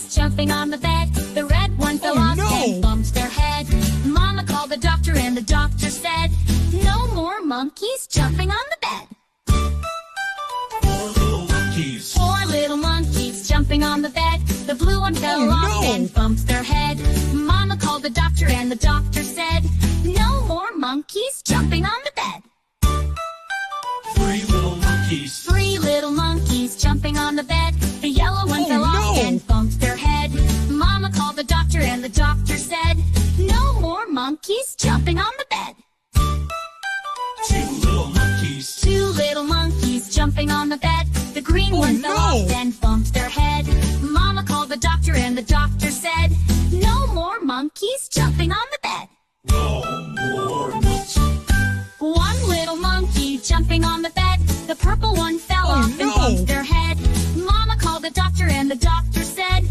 monkeys jumping on the bed. The red one fell off and bumped their head. Mama called the doctor and the doctor said, no more monkeys jumping on the bed. Four little monkeys jumping on the bed. The blue one fell off and bumped their head. Mama called the doctor and the doctor said, no more monkeys jumping on the bed. Three little monkeys jumping on the bed. The yellow one fell off and bumped their head. Mama called the doctor and the doctor said, no more monkeys jumping on the bed. Two little monkeys jumping on the bed. The green one fell off and bumped their head. Mama called the doctor and the doctor said, no more monkeys jumping on the bed. One little monkey jumping on the bed. The purple one fell off and bumped their head. Mama called the doctor and the doctor said,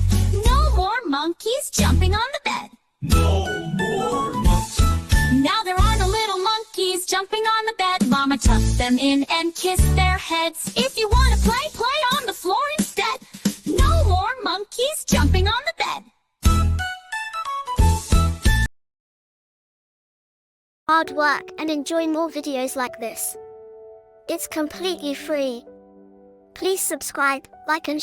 no more monkeys jumping on the bed. Now there are no little monkeys jumping on the bed. Mama tucked them in and kissed their heads. If you want to play, play on the floor instead. No more monkeys jumping on the bed. Hard work and enjoy more videos like this. It's completely free. Please subscribe, like and share.